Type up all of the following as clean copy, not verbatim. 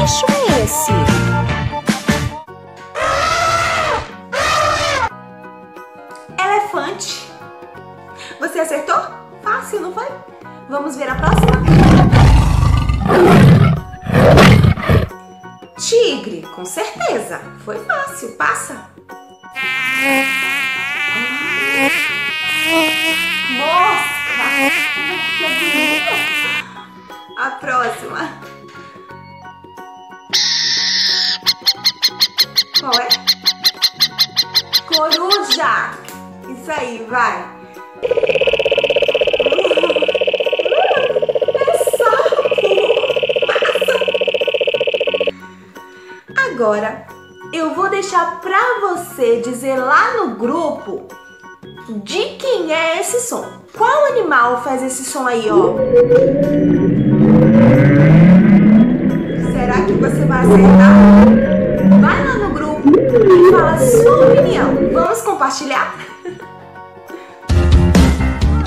bicho é esse? Elefante. Você acertou? Fácil, não foi? Vamos ver a próxima? Tigre, com certeza. Foi fácil, passa. Mosca. Que bonita. A próxima. Qual é? Coruja. Isso aí, vai. É sapo. Agora, eu vou deixar pra você dizer lá no grupo de quem é esse som. Qual animal faz esse som aí, ó? Será que você vai acertar? Vai lá no grupo e fala a sua opinião. Vamos compartilhar?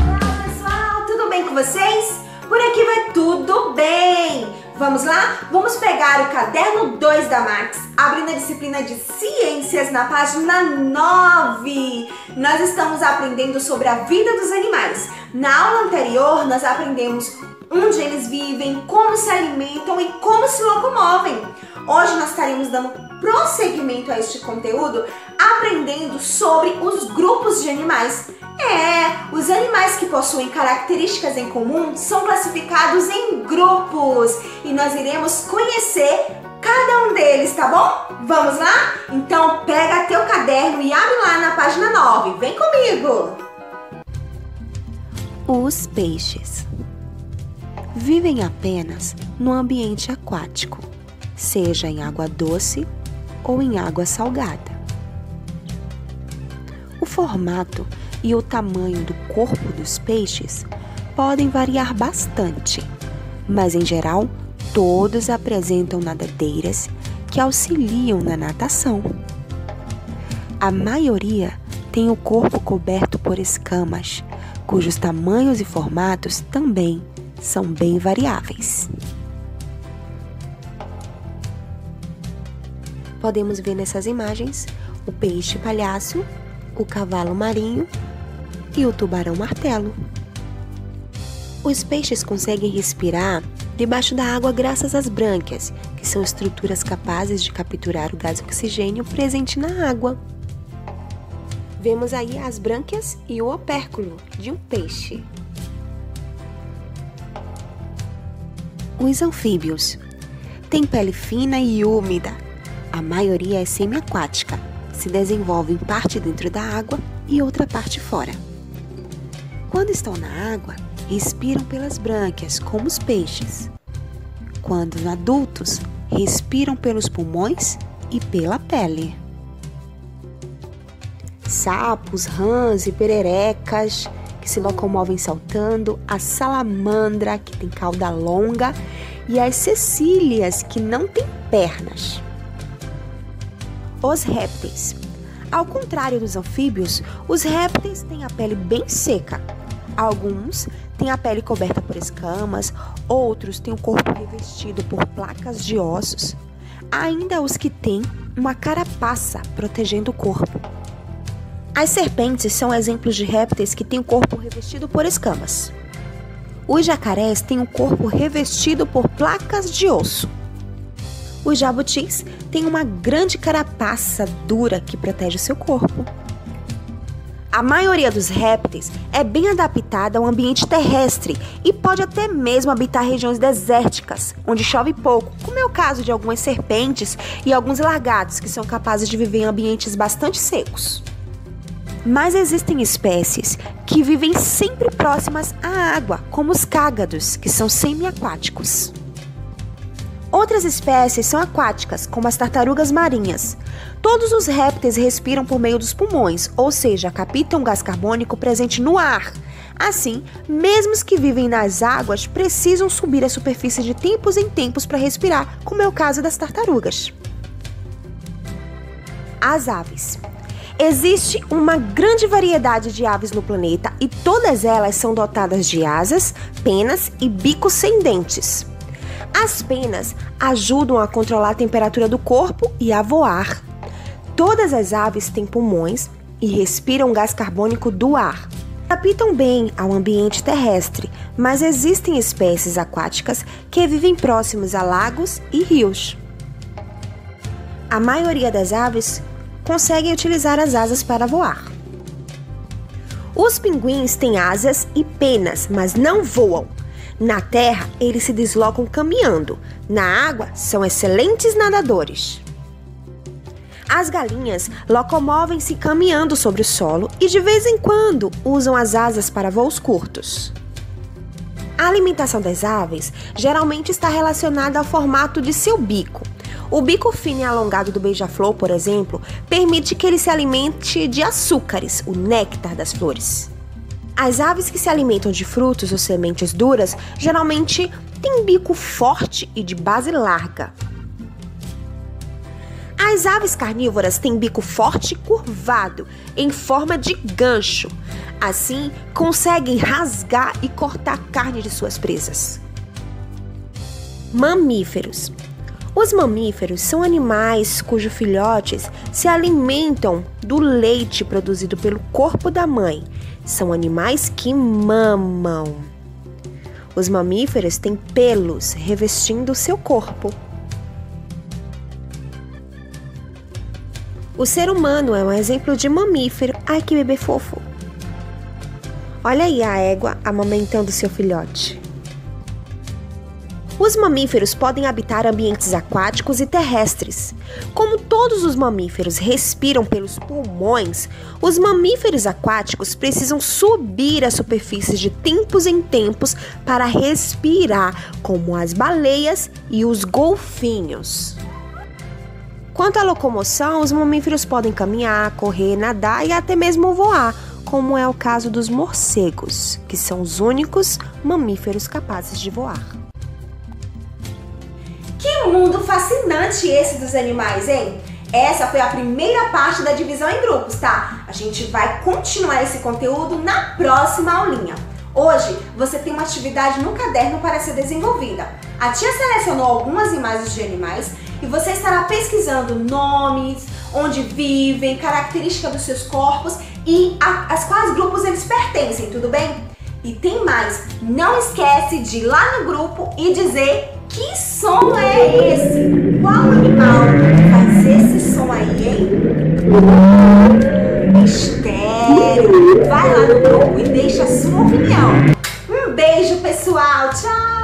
Olá, pessoal! Tudo bem com vocês? Por aqui vai tudo bem! Vamos lá? Vamos pegar o caderno 2 da Max, abrindo a disciplina de Ciências na página 9. Nós estamos aprendendo sobre a vida dos animais. Na aula anterior, nós aprendemos onde eles vivem, como se alimentam e como se locomovem. Hoje nós estaremos dando prosseguimento a este conteúdo, aprendendo sobre os grupos de animais. Os animais que possuem características em comum são classificados em grupos e nós iremos conhecer cada um deles, tá bom? Vamos lá? Então pega teu caderno e abre lá na página 9. Vem comigo! Os peixes vivem apenas no ambiente aquático, seja em água doce ou em água salgada. O formato e o tamanho do corpo dos peixes podem variar bastante, mas em geral todos apresentam nadadeiras que auxiliam na natação. A maioria tem o corpo coberto por escamas, cujos tamanhos e formatos também são bem variáveis. Podemos ver nessas imagens o peixe palhaço, o cavalo marinho e o tubarão martelo. Os peixes conseguem respirar debaixo da água graças às brânquias, que são estruturas capazes de capturar o gás oxigênio presente na água. Vemos aí as brânquias e o opérculo de um peixe. Os anfíbios têm pele fina e úmida. A maioria é semiaquática, se desenvolve em parte dentro da água e outra parte fora. Quando estão na água, respiram pelas brânquias, como os peixes. Quando adultos, respiram pelos pulmões e pela pele. Sapos, rãs e pererecas, que se locomovem saltando, a salamandra, que tem cauda longa, e as cecílias, que não têm pernas. Os répteis. Ao contrário dos anfíbios, os répteis têm a pele bem seca. Alguns têm a pele coberta por escamas, outros têm o corpo revestido por placas de ossos. Ainda os que têm uma carapaça protegendo o corpo. As serpentes são exemplos de répteis que têm o corpo revestido por escamas. Os jacarés têm o corpo revestido por placas de osso. Os jabutis têm uma grande carapaça dura que protege o seu corpo. A maioria dos répteis é bem adaptada ao ambiente terrestre e pode até mesmo habitar regiões desérticas, onde chove pouco, como é o caso de algumas serpentes e alguns lagartos, que são capazes de viver em ambientes bastante secos. Mas existem espécies que vivem sempre próximas à água, como os cágados, que são semiaquáticos. Outras espécies são aquáticas, como as tartarugas marinhas. Todos os répteis respiram por meio dos pulmões, ou seja, captam gás carbônico presente no ar. Assim, mesmo os que vivem nas águas precisam subir à superfície de tempos em tempos para respirar, como é o caso das tartarugas. As aves. Existe uma grande variedade de aves no planeta e todas elas são dotadas de asas, penas e bicos sem dentes. As penas ajudam a controlar a temperatura do corpo e a voar. Todas as aves têm pulmões e respiram gás carbônico do ar. Adaptam bem ao ambiente terrestre, mas existem espécies aquáticas que vivem próximos a lagos e rios. A maioria das aves conseguem utilizar as asas para voar. Os pinguins têm asas e penas, mas não voam. Na terra, eles se deslocam caminhando. Na água, são excelentes nadadores. As galinhas locomovem-se caminhando sobre o solo e de vez em quando usam as asas para voos curtos. A alimentação das aves geralmente está relacionada ao formato de seu bico. O bico fino e alongado do beija-flor, por exemplo, permite que ele se alimente de açúcares, o néctar das flores. As aves que se alimentam de frutos ou sementes duras geralmente têm bico forte e de base larga. As aves carnívoras têm bico forte e curvado, em forma de gancho. Assim, conseguem rasgar e cortar a carne de suas presas. Mamíferos. Os mamíferos são animais cujos filhotes se alimentam do leite produzido pelo corpo da mãe. São animais que mamam. Os mamíferos têm pelos revestindo o seu corpo. O ser humano é um exemplo de mamífero. Ai, que bebê fofo! Olha aí a égua amamentando seu filhote. Os mamíferos podem habitar ambientes aquáticos e terrestres. Como todos os mamíferos respiram pelos pulmões, os mamíferos aquáticos precisam subir à superfície de tempos em tempos para respirar, como as baleias e os golfinhos. Quanto à locomoção, os mamíferos podem caminhar, correr, nadar e até mesmo voar, como é o caso dos morcegos, que são os únicos mamíferos capazes de voar. Que mundo fascinante esse dos animais, hein? Essa foi a primeira parte da divisão em grupos, tá? A gente vai continuar esse conteúdo na próxima aulinha. Hoje, você tem uma atividade no caderno para ser desenvolvida. A tia selecionou algumas imagens de animais e você estará pesquisando nomes, onde vivem, características dos seus corpos e a quais grupos eles pertencem, tudo bem? E tem mais, não esquece de ir lá no grupo e dizer que som é esse? Qual animal faz esse som aí, hein? Mistério! Vai lá no grupo e deixa a sua opinião. Um beijo, pessoal! Tchau!